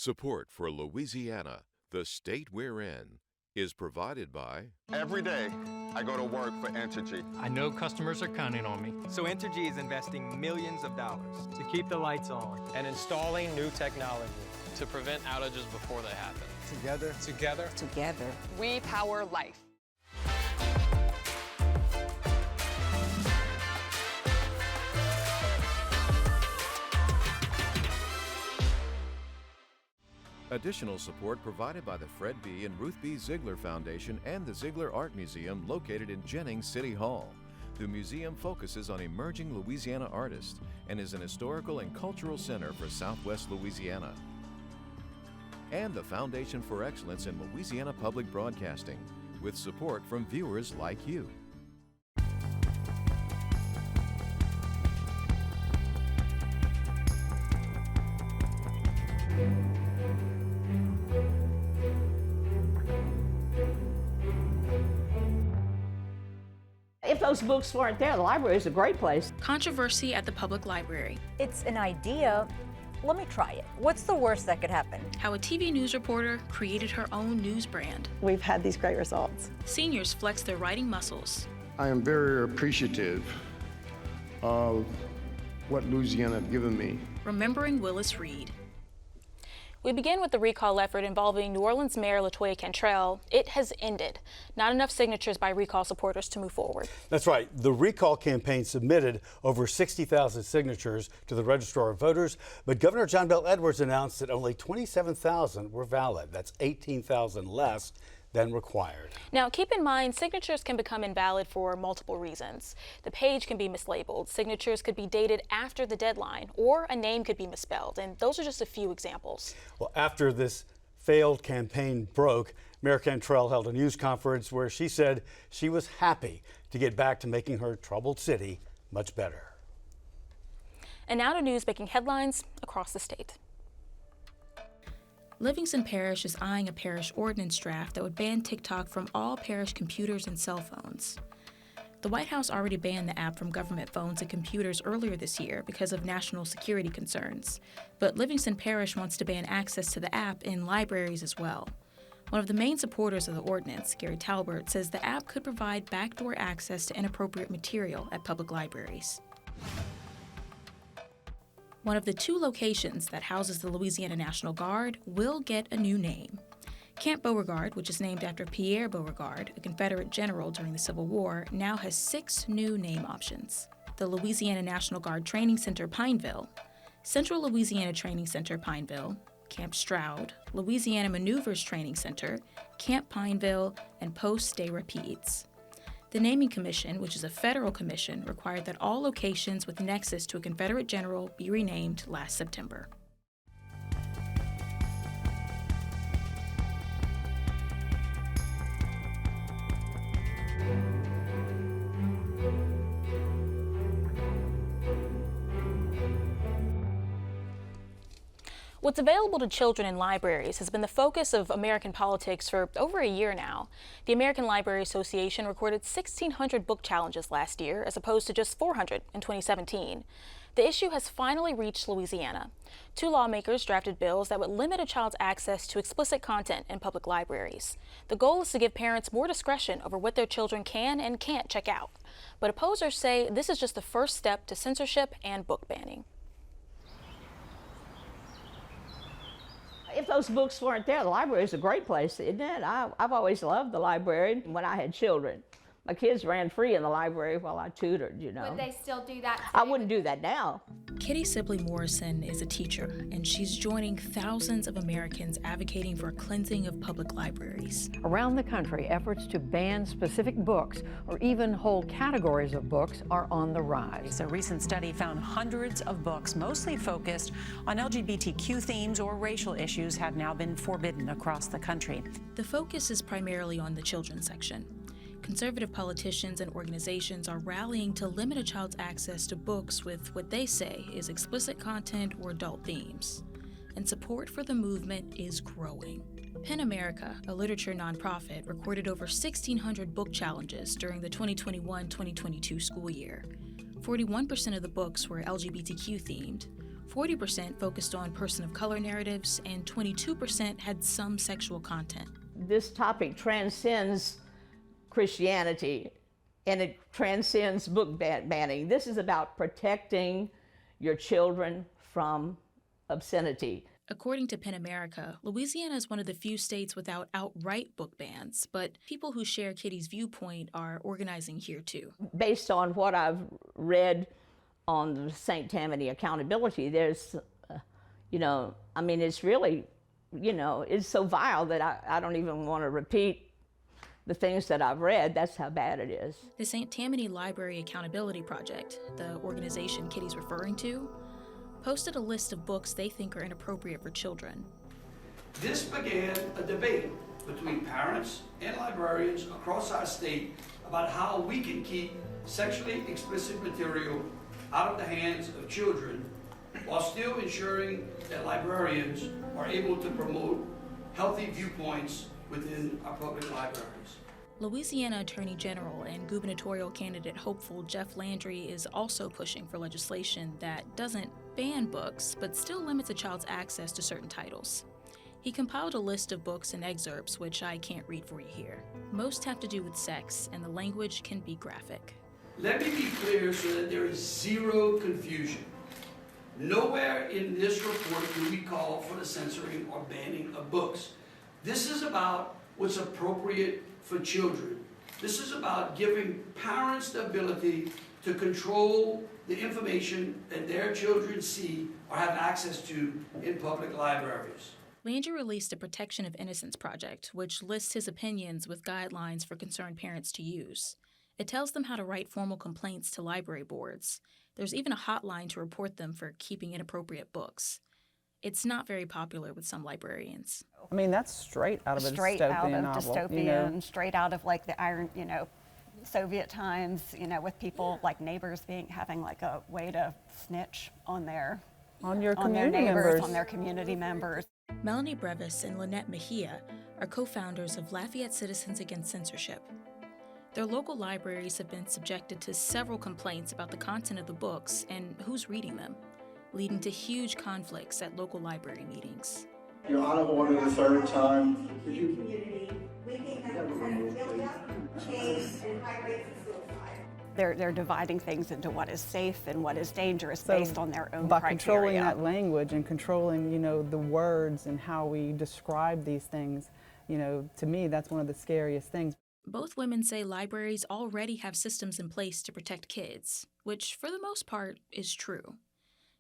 Support for Louisiana, the state we're in, is provided by... Every day, I go to work for Entergy. I know customers are counting on me. So Entergy is investing millions of dollars to keep the lights on and installing new technology to prevent outages before they happen. Together, we power life. Additional support provided by the Fred B. and Ruth B. Ziegler Foundation and the Ziegler Art Museum located in Jennings City Hall. The museum focuses on emerging Louisiana artists and is an historical and cultural center for Southwest Louisiana. And the Foundation for Excellence in Louisiana Public Broadcasting, with support from viewers like you. If those books weren't there, the library is a great place. Controversy at the public library. It's an idea. Let me try it. What's the worst that could happen? How a TV news reporter created her own news brand. We've had these great results. Seniors flex their writing muscles. I am very appreciative of what Louisiana have given me. Remembering Willis Reed. We begin with the recall effort involving New Orleans Mayor LaToya Cantrell. It has ended. Not enough signatures by recall supporters to move forward. That's right. The recall campaign submitted over 60,000 signatures to the Registrar of Voters, but Governor John Bel Edwards announced that only 27,000 were valid. That's 18,000 less than required. Now, keep in mind, signatures can become invalid for multiple reasons. The page can be mislabeled, signatures could be dated after the deadline, or a name could be misspelled, and those are just a few examples. Well, after this failed campaign broke, Mayor Cantrell held a news conference where she said she was happy to get back to making her troubled city much better. And now to news making headlines across the state. Livingston Parish is eyeing a parish ordinance draft that would ban TikTok from all parish computers and cell phones. The White House already banned the app from government phones and computers earlier this year because of national security concerns. But Livingston Parish wants to ban access to the app in libraries as well. One of the main supporters of the ordinance, Gary Talbert, says the app could provide backdoor access to inappropriate material at public libraries. One of the two locations that houses the Louisiana National Guard will get a new name. Camp Beauregard, which is named after Pierre Beauregard, a Confederate general during the Civil War, now has 6 new name options. The Louisiana National Guard Training Center Pineville, Central Louisiana Training Center Pineville, Camp Stroud, Louisiana Maneuvers Training Center, Camp Pineville, and Post des Rapides. The Naming Commission, which is a federal commission, required that all locations with nexus to a Confederate general be renamed last September. What's available to children in libraries has been the focus of American politics for over a year now. The American Library Association recorded 1,600 book challenges last year, as opposed to just 400 in 2017. The issue has finally reached Louisiana. 2 lawmakers drafted bills that would limit a child's access to explicit content in public libraries. The goal is to give parents more discretion over what their children can and can't check out. But opposers say this is just the first step to censorship and book banning. If those books weren't there, the library is a great place, isn't it? I've always loved the library when I had children. My kids ran free in the library while I tutored, you know. Would they still do that today? I wouldn't do that now. Kitty Sibley Morrison is a teacher, and she's joining thousands of Americans advocating for a cleansing of public libraries. Around the country, efforts to ban specific books or even whole categories of books are on the rise. A recent study found hundreds of books, mostly focused on LGBTQ themes or racial issues, have now been forbidden across the country. The focus is primarily on the children's section. Conservative politicians and organizations are rallying to limit a child's access to books with what they say is explicit content or adult themes. And support for the movement is growing. PEN America, a literature nonprofit, recorded over 1,600 book challenges during the 2021-2022 school year. 41% of the books were LGBTQ themed, 40% focused on person of color narratives, and 22% had some sexual content. This topic transcends Christianity, and it transcends book banning. This is about protecting your children from obscenity. According to PEN America, Louisiana is one of the few states without outright book bans, but people who share Kitty's viewpoint are organizing here too. Based on what I've read on the St. Tammany accountability, there's, it's really, it's so vile that I don't even want to repeat the things that I've read. That's how bad it is. The St. Tammany Library Accountability Project, the organization Kitty's referring to, posted a list of books they think are inappropriate for children. This began a debate between parents and librarians across our state about how we can keep sexually explicit material out of the hands of children while still ensuring that librarians are able to promote healthy viewpoints within our public libraries. Louisiana Attorney General and gubernatorial candidate hopeful Jeff Landry is also pushing for legislation that doesn't ban books, but still limits a child's access to certain titles. He compiled a list of books and excerpts, which I can't read for you here. Most have to do with sex, and the language can be graphic. Let me be clear so that there is zero confusion. Nowhere in this report do we call for the censoring or banning of books. This is about what's appropriate for children. This is about giving parents the ability to control the information that their children see or have access to in public libraries. Landry released a Protection of Innocence project, which lists his opinions with guidelines for concerned parents to use. It tells them how to write formal complaints to library boards. There's even a hotline to report them for keeping inappropriate books. It's not very popular with some librarians. I mean, that's straight out of a dystopian novel. Straight out of like the Iron, Soviet times, with people like neighbors having like a way to snitch on their neighbors, on their community members. Melanie Brevis and Lynette Mejia are co-founders of Lafayette Citizens Against Censorship. Their local libraries have been subjected to several complaints about the content of the books and who's reading them, leading to huge conflicts at local library meetings. You're out of order the third time. They're dividing things into what is safe and what is dangerous based on their own by criteria. Controlling that language and controlling, the words and how we describe these things, to me, that's one of the scariest things. Both women say libraries already have systems in place to protect kids, which for the most part is true.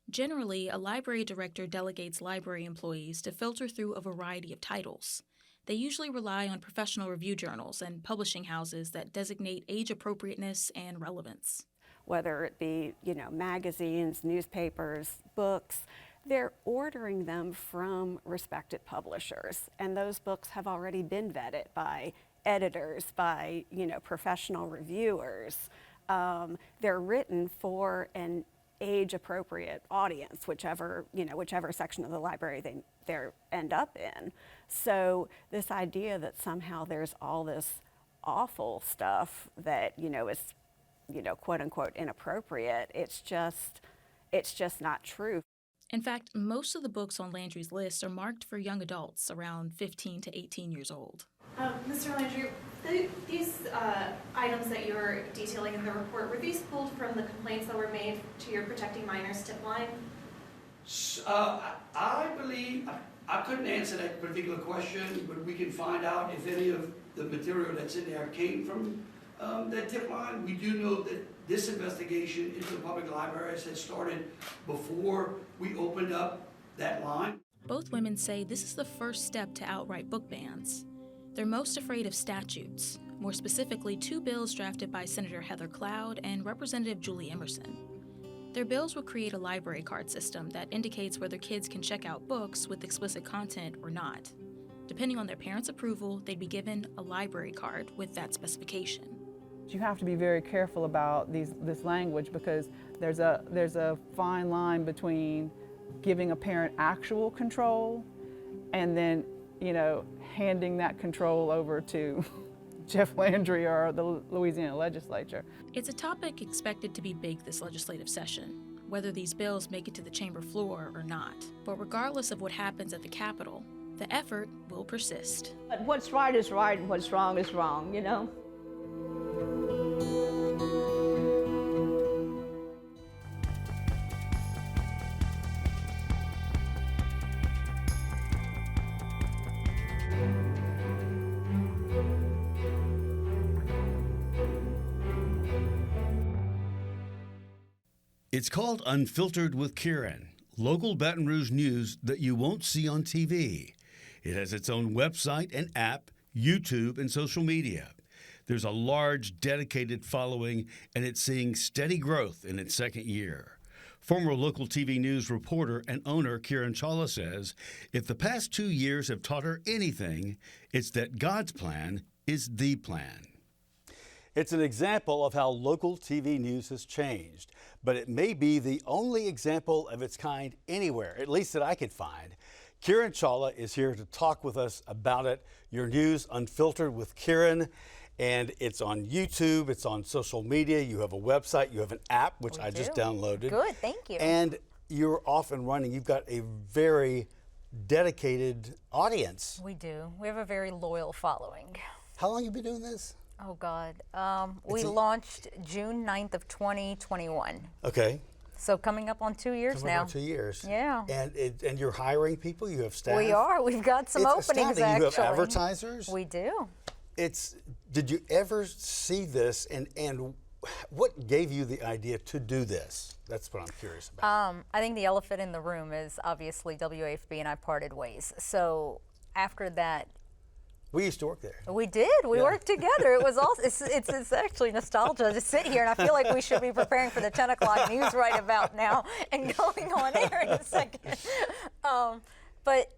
Generally, a library director delegates library employees to filter through a variety of titles. They usually rely on professional review journals and publishing houses that designate age appropriateness and relevance. Whether it be, magazines, newspapers, books, they're ordering them from respected publishers. And those books have already been vetted by editors, by, professional reviewers. They're written for an age-appropriate audience, whichever section of the library they end up in. So this idea that somehow there's all this awful stuff that is quote unquote inappropriate, it's just not true. In fact, most of the books on Landry's list are marked for young adults around 15 to 18 years old. Mr. Landry, these items that you're detailing in the report, were these pulled from the complaints that were made to your Protecting Minors tip line? I believe, I couldn't answer that particular question, but we can find out if any of the material that's in there came from that tip line. We do know that this investigation into the public libraries had started before we opened up that line. Both women say this is the first step to outright book bans. They're most afraid of statutes, more specifically 2 bills drafted by Senator Heather Cloud and Representative Julie Emerson. Their bills would create a library card system that indicates whether kids can check out books with explicit content or not. Depending on their parents' approval, they'd be given a library card with that specification. You have to be very careful about this language because there's a fine line between giving a parent actual control and then, handing that control over to Jeff Landry or the Louisiana legislature. It's a topic expected to be big this legislative session. whether these bills make it to the chamber floor or not. But regardless of what happens at the Capitol, the effort will persist. But what's right is right and what's wrong is wrong, you know? It's called Unfiltered with Kiran, local Baton Rouge news that you won't see on TV. It has its own website and app, YouTube, and social media. There's a large, dedicated following, and it's seeing steady growth in its second year. Former local TV news reporter and owner Kiran Chawla says if the past 2 years have taught her anything, it's that God's plan is the plan. It's an example of how local TV news has changed, but it may be the only example of its kind anywhere, at least that I could find. Kiran Chawla is here to talk with us about it. Your news Unfiltered with Kiran, and it's on YouTube, it's on social media, you have a website, you have an app, which I just downloaded. Good, thank you. And you're off and running. You've got a very dedicated audience. We do. We have a very loyal following. How long have you been doing this? Oh, God. We launched June 9th of 2021. Okay. So coming up on 2 years now. Coming up on 2 years. Yeah. And you're hiring people? You have staff? We are. We've got some openings, actually. You have advertisers? We do. Did you ever see this, and what gave you the idea to do this? That's what I'm curious about. I think the elephant in the room is obviously WAFB and I parted ways. So after that, we used to work there. We did. We worked together. It was also, it's actually nostalgia to sit here, and I feel like we should be preparing for the 10 o'clock news right about now and going on air in a second. But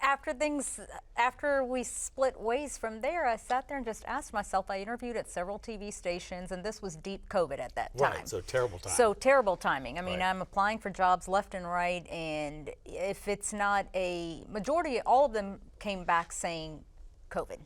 after we split ways from there, I sat there and just asked myself, I interviewed at several TV stations, and this was deep COVID at that time. Right, so terrible timing. So terrible timing. I mean, I'm applying for jobs left and right, and if it's not a majority, all of them came back saying COVID.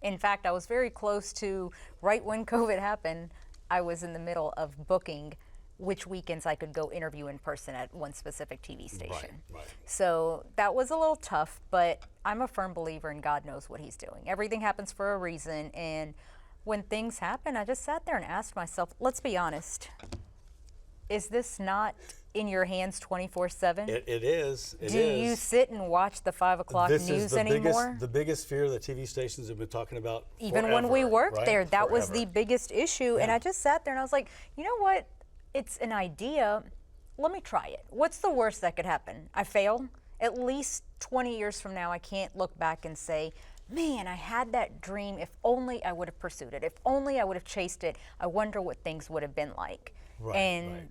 In fact, I was very close to, right when COVID happened, I was in the middle of booking which weekends I could go interview in person at one specific TV station. Right. So that was a little tough, but I'm a firm believer in God knows what he's doing. Everything happens for a reason, and when things happen, I just sat there and asked myself, let's be honest, is this not in your hands 24/7? It is. Do you sit and watch the 5 o'clock news anymore? The biggest fear that TV stations have been talking about Even forever, when we worked there, that forever. was the biggest issue. And I just sat there and I was like, you know what? It's an idea. Let me try it. What's the worst that could happen? I fail? At least 20 years from now, I can't look back and say, man, I had that dream. If only I would have pursued it. If only I would have chased it. I wonder what things would have been like.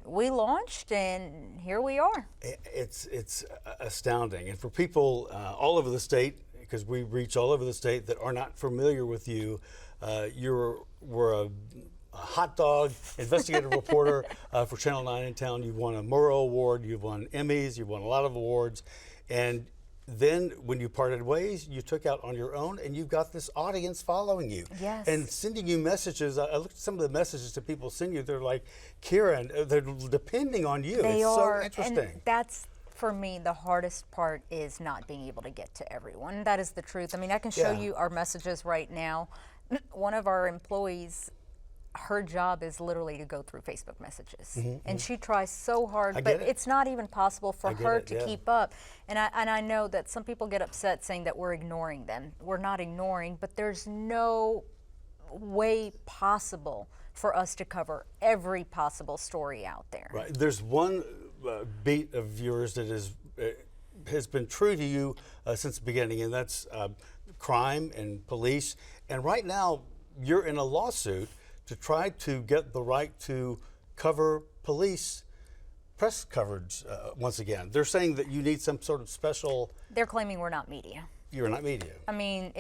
We launched, and here we are. It's astounding. And for people all over the state, because we reach all over the state that are not familiar with you, we're a hot dog investigative reporter for Channel 9 in town. You've won a Murrow Award, you've won Emmys, you've won a lot of awards. And then when you parted ways, you took out on your own, and you've got this audience following you. Yes. And sending you messages. I looked at some of the messages that people send you. They're like, Kiran, they're depending on you. They it's are, so interesting. and that's, for me, the hardest part is not being able to get to everyone. That is the truth. I mean, I can show you our messages right now. One of our employees, her job is literally to go through Facebook messages. And she tries so hard, but it's not even possible for her to keep up. And I know that some people get upset saying that we're ignoring them. We're not ignoring, but there's no way possible for us to cover every possible story out there. Right. There's one beat of yours that has been true to you since the beginning, and that's crime and police. And right now, you're in a lawsuit to try to get the right to cover police press coverage once again. They're saying that you need some sort of special... They're claiming we're not media. You're not media. I mean,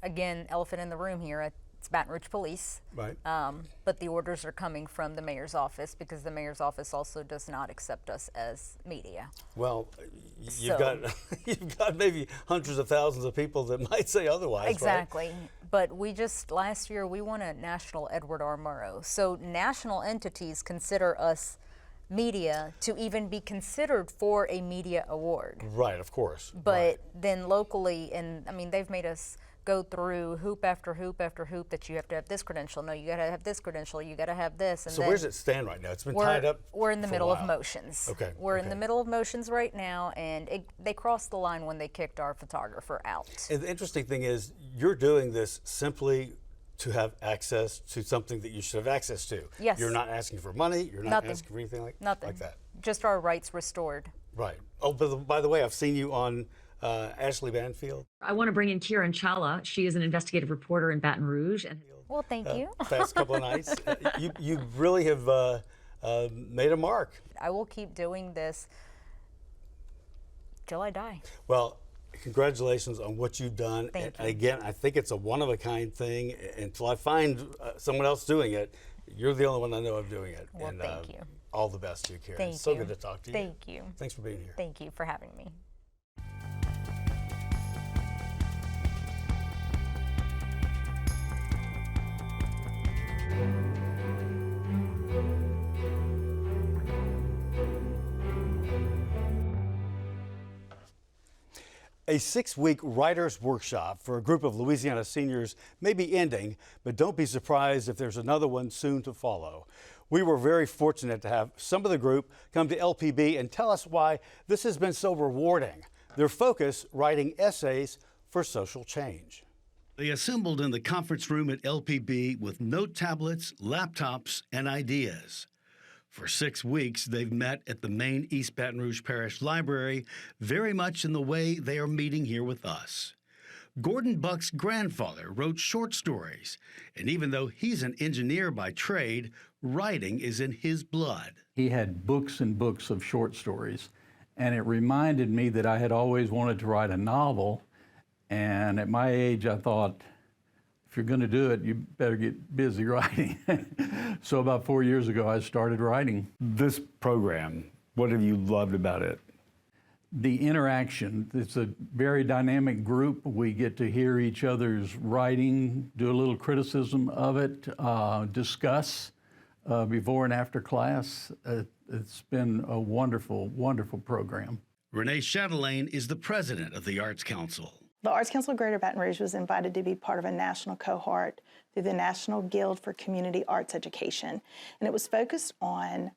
again, elephant in the room here, it's Baton Rouge Police. Right. But the orders are coming from the mayor's office, because the mayor's office also does not accept us as media. Well, you've got maybe hundreds of thousands of people that might say otherwise. Exactly. Right? But last year we won a national Edward R. Murrow. So national entities consider us media to even be considered for a media award. Right, of course. But then locally, and I mean, they've made us go through hoop after hoop after hoop that you have to have this credential. No, you got to have this credential. You got to have this. And so where's it stand right now? It's been tied up. We're in the middle of motions. Okay. We're in the middle of motions right now, and they crossed the line when they kicked our photographer out. And the interesting thing is, you're doing this simply to have access to something that you should have access to. Yes. You're not asking for money. You're not asking for anything like that. Just our rights restored. Right. Oh, by the way, I've seen you on Ashley Banfield. I want to bring in Kiran Chawla. She is an investigative reporter in Baton Rouge. And well, thank you. Past couple of nights. You really have made a mark. I will keep doing this till I die. Well, congratulations on what you've done. Thank you. Again, I think it's a one-of-a-kind thing. Until I find someone else doing it, you're the only one I know of doing it. Well, thank you. All the best to you, Kiran. Thank it's so you. good to talk to you. Thank you. Thanks for being here. Thank you for having me. A 6-week writers' workshop for a group of Louisiana seniors may be ending, but don't be surprised if there's another one soon to follow. We were very fortunate to have some of the group come to LPB and tell us why this has been so rewarding. Their focus, writing essays for social change. They assembled in the conference room at LPB with note tablets, laptops, and ideas. For 6 weeks, they've met at the main East Baton Rouge Parish Library, very much in the way they are meeting here with us. Gordon Buck's grandfather wrote short stories, and even though he's an engineer by trade, writing is in his blood. He had books and books of short stories, and it reminded me that I had always wanted to write a novel, and at my age I thought, if you're going to do it, you better get busy writing. So about 4 years ago, I started writing. This program, what have you loved about it? The interaction. It's a very dynamic group. We get to hear each other's writing, do a little criticism of it, discuss before and after class. It's been a wonderful, wonderful program. Renee Chatelaine is the president of the Arts Council. The Arts Council of Greater Baton Rouge was invited to be part of a national cohort through the National Guild for Community Arts Education. And it was focused on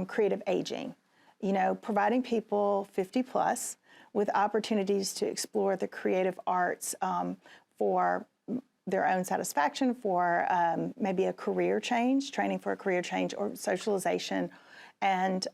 creative aging, you know, providing people 50 plus with opportunities to explore the creative arts for their own satisfaction, for maybe a career change, training for a career change, or socialization. And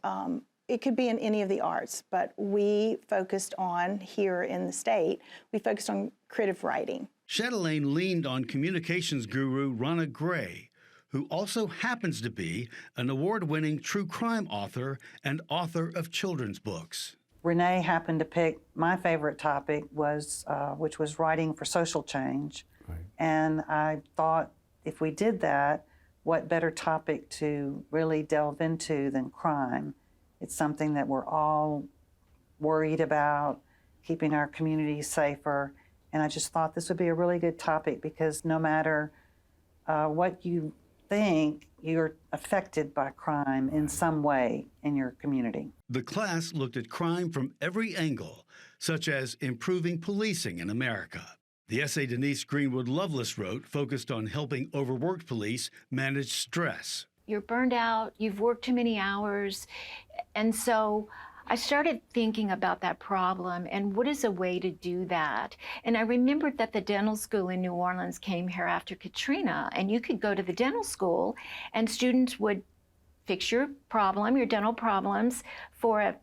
it could be in any of the arts, but we focused on, here in the state, we focused on creative writing. Chatelaine leaned on communications guru Ronna Gray, who also happens to be an award-winning true crime author and author of children's books. Renee happened to pick my favorite topic, which was writing for social change. Right. And I thought, if we did that, what better topic to really delve into than crime? It's something that we're all worried about, keeping our communities safer. And I just thought this would be a really good topic because no matter what you think, you're affected by crime in some way in your community. The class looked at crime from every angle, such as improving policing in America. The essay Denise Greenwood Lovelace wrote focused on helping overworked police manage stress. You're burned out, you've worked too many hours. And so I started thinking about that problem and what is a way to do that? And I remembered that the dental school in New Orleans came here after Katrina, and you could go to the dental school and students would fix your problem, your dental problems, for a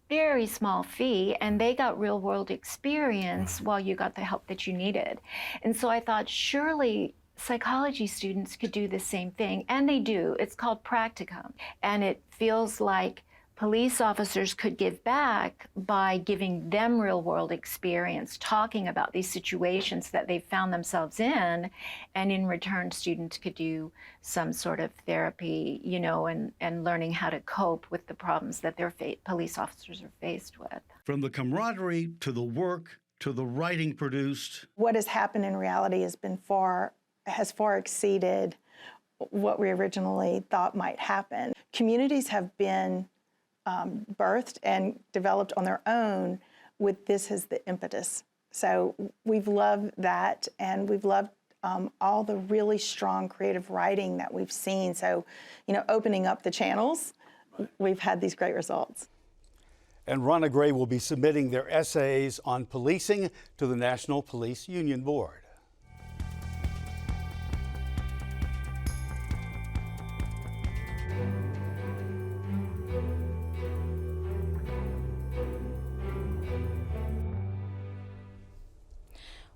very small fee, and they got real world experience while you got the help that you needed. And so I thought, surely psychology students could do the same thing, and they do. It's called practicum, and it feels like police officers could give back by giving them real world experience, talking about these situations that they've found themselves in, and in return students could do some sort of therapy, you know, and learning how to cope with the problems that their police officers are faced with. From the camaraderie to the work to the writing produced. What has happened in reality has far exceeded what we originally thought might happen. Communities have been birthed and developed on their own with this as the impetus. So we've loved that, and we've loved all the really strong creative writing that we've seen. So, opening up the channels, we've had these great results. And Ronna Gray will be submitting their essays on policing to the National Police Union Board.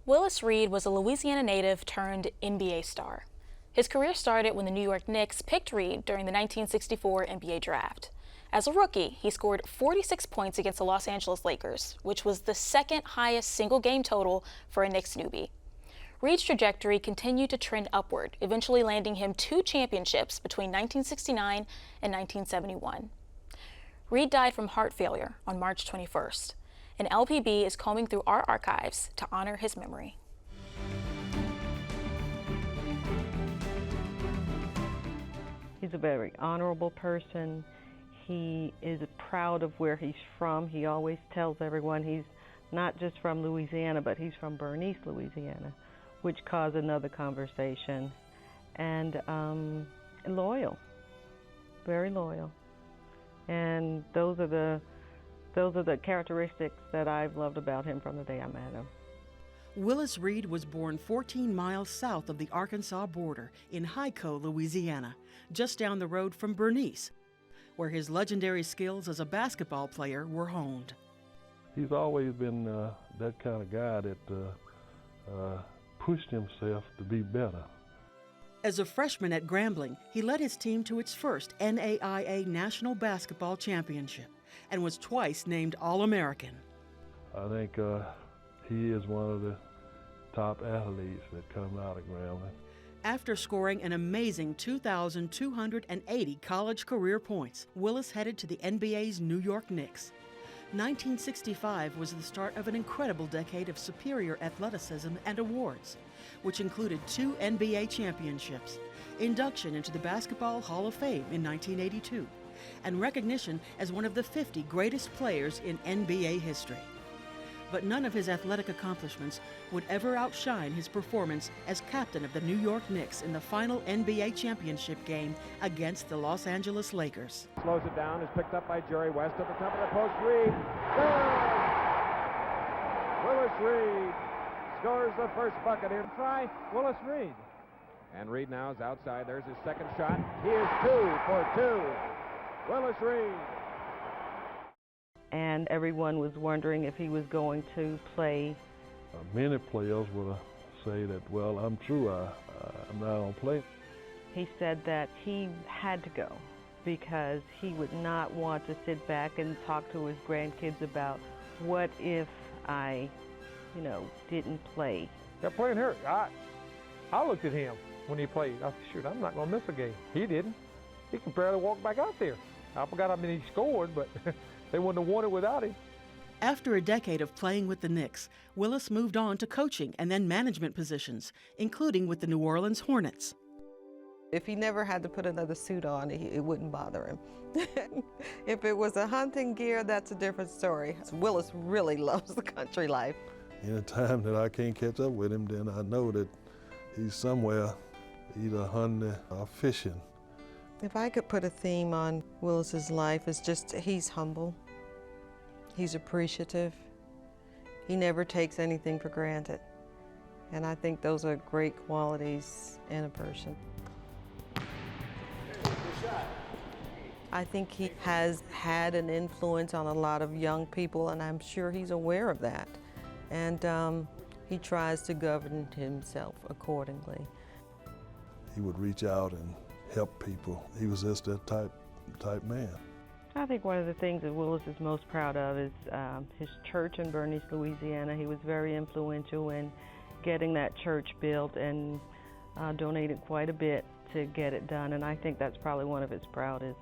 Willis Reed was a Louisiana native turned NBA star. His career started when the New York Knicks picked Reed during the 1964 NBA draft. As a rookie, he scored 46 points against the Los Angeles Lakers, which was the second highest single game total for a Knicks newbie. Reed's trajectory continued to trend upward, eventually landing him 2 championships between 1969 and 1971. Reed died from heart failure on March 21st, and LPB is combing through our archives to honor his memory. He's a very honorable person. He is proud of where he's from. He always tells everyone he's not just from Louisiana, but he's from Bernice, Louisiana, which caused another conversation. And loyal, very loyal. And those are the characteristics that I've loved about him from the day I met him. Willis Reed was born 14 miles south of the Arkansas border in Hyco, Louisiana, just down the road from Bernice, where his legendary skills as a basketball player were honed. He's always been that kind of guy that pushed himself to be better. As a freshman at Grambling, he led his team to its first NAIA National Basketball Championship and was twice named All-American. I think he is one of the top athletes that come out of Grambling. After scoring an amazing 2,280 college career points, Willis headed to the NBA's New York Knicks. 1965 was the start of an incredible decade of superior athleticism and awards, which included 2 NBA championships, induction into the Basketball Hall of Fame in 1982, and recognition as one of the 50 greatest players in NBA history. But none of his athletic accomplishments would ever outshine his performance as captain of the New York Knicks in the final NBA championship game against the Los Angeles Lakers. Slows it down, is picked up by Jerry West at the top of the post. Reed scores! Willis Reed scores the first bucket here. Try Willis Reed. And Reed now is outside. There's his second shot. He is 2 for 2. Willis Reed. And everyone was wondering if he was going to play. Many players would say that, well, I'm true, I'm not going to play. He said that he had to go because he would not want to sit back and talk to his grandkids about what if I, didn't play. That playing hurt. I looked at him when he played. I said, shoot, I'm not going to miss a game. He didn't. He could barely walk back out there. I forgot how many he scored, but they wouldn't have won it without him. After a decade of playing with the Knicks, Willis moved on to coaching and then management positions, including with the New Orleans Hornets. If he never had to put another suit on, it wouldn't bother him. If it was a hunting gear, that's a different story. Willis really loves the country life. Any time that I can't catch up with him, then I know that he's somewhere either hunting or fishing. If I could put a theme on Willis's life, it's just he's humble, he's appreciative, he never takes anything for granted. And I think those are great qualities in a person. I think he has had an influence on a lot of young people, and I'm sure he's aware of that. And he tries to govern himself accordingly. He would reach out and help people. He was just that type man. I think one of the things that Willis is most proud of is his church in Bernice, Louisiana. He was very influential in getting that church built and donated quite a bit to get it done. And I think that's probably one of his proudest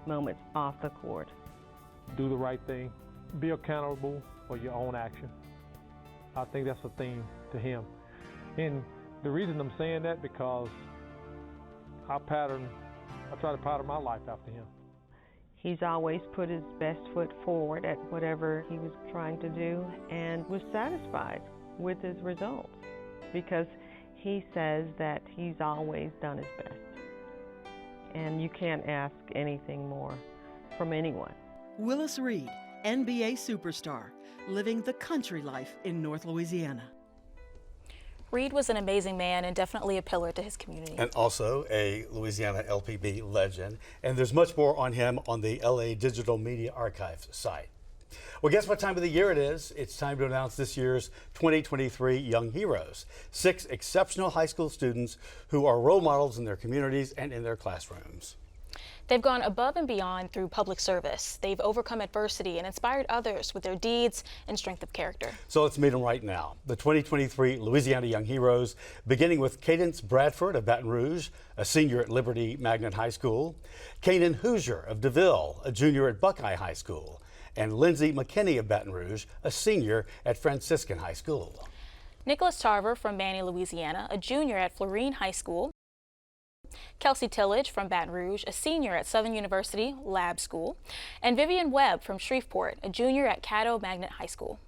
moments off the court. Do the right thing. Be accountable for your own action. I think that's a theme to him. And the reason I'm saying that because I try to pattern my life after him. He's always put his best foot forward at whatever he was trying to do and was satisfied with his results because he says that he's always done his best. And you can't ask anything more from anyone. Willis Reed, NBA superstar, living the country life in North Louisiana. Reed was an amazing man and definitely a pillar to his community. And also a Louisiana LPB legend. And there's much more on him on the LA Digital Media Archives site. Well, guess what time of the year it is? It's time to announce this year's 2023 Young Heroes. 6 exceptional high school students who are role models in their communities and in their classrooms. They've gone above and beyond through public service. They've overcome adversity and inspired others with their deeds and strength of character. So let's meet them right now. The 2023 Louisiana Young Heroes, beginning with Cadence Bradford of Baton Rouge, a senior at Liberty Magnet High School, Kanan Hoosier of DeVille, a junior at Buckeye High School, and Lindsay McKinney of Baton Rouge, a senior at Franciscan High School. Nicholas Tarver from Manny, Louisiana, a junior at Florine High School. Kelsey Tillage from Baton Rouge, a senior at Southern University Lab School. And Vivian Webb from Shreveport, a junior at Caddo Magnet High School.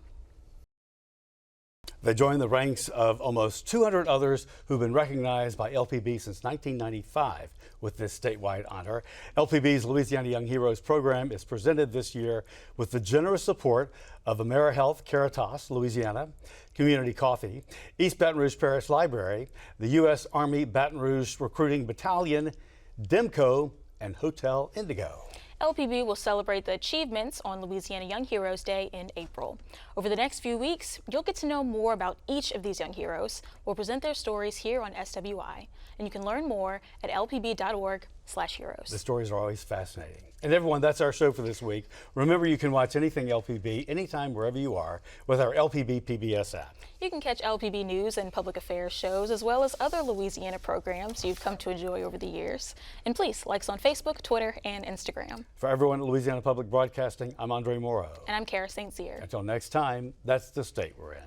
They join the ranks of almost 200 others who've been recognized by LPB since 1995 with this statewide honor. LPB's Louisiana Young Heroes program is presented this year with the generous support of AmeriHealth Caritas, Louisiana, Community Coffee, East Baton Rouge Parish Library, the U.S. Army Baton Rouge Recruiting Battalion, DEMCO, and Hotel Indigo. LPB will celebrate the achievements on Louisiana Young Heroes Day in April. Over the next few weeks, you'll get to know more about each of these young heroes. We'll present their stories here on SWI, and you can learn more at lpb.org/heroes. The stories are always fascinating. And everyone, that's our show for this week. Remember, you can watch anything LPB anytime, wherever you are, with our LPB PBS app. You can catch LPB news and public affairs shows, as well as other Louisiana programs you've come to enjoy over the years. And please, like us on Facebook, Twitter, and Instagram. For everyone at Louisiana Public Broadcasting, I'm Andre Morrow. And I'm Kara St. Cyr. Until next time, that's the state we're in.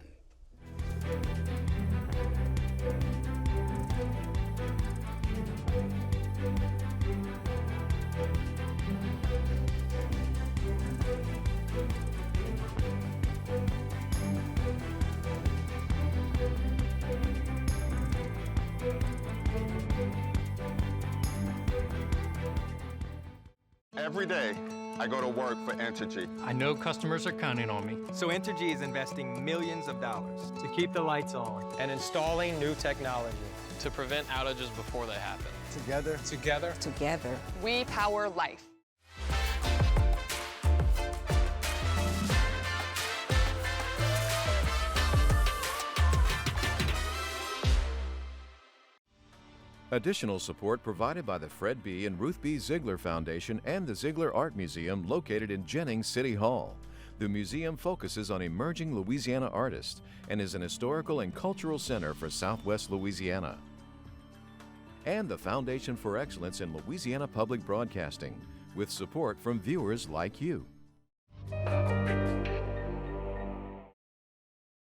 Every day, I go to work for Entergy. I know customers are counting on me. So Entergy is investing millions of dollars to keep the lights on and installing new technology to prevent outages before they happen. Together, we power life. Additional support provided by the Fred B. and Ruth B. Ziegler Foundation and the Ziegler Art Museum located in Jennings City Hall. The museum focuses on emerging Louisiana artists and is an historical and cultural center for Southwest Louisiana. And the Foundation for Excellence in Louisiana Public Broadcasting, with support from viewers like you.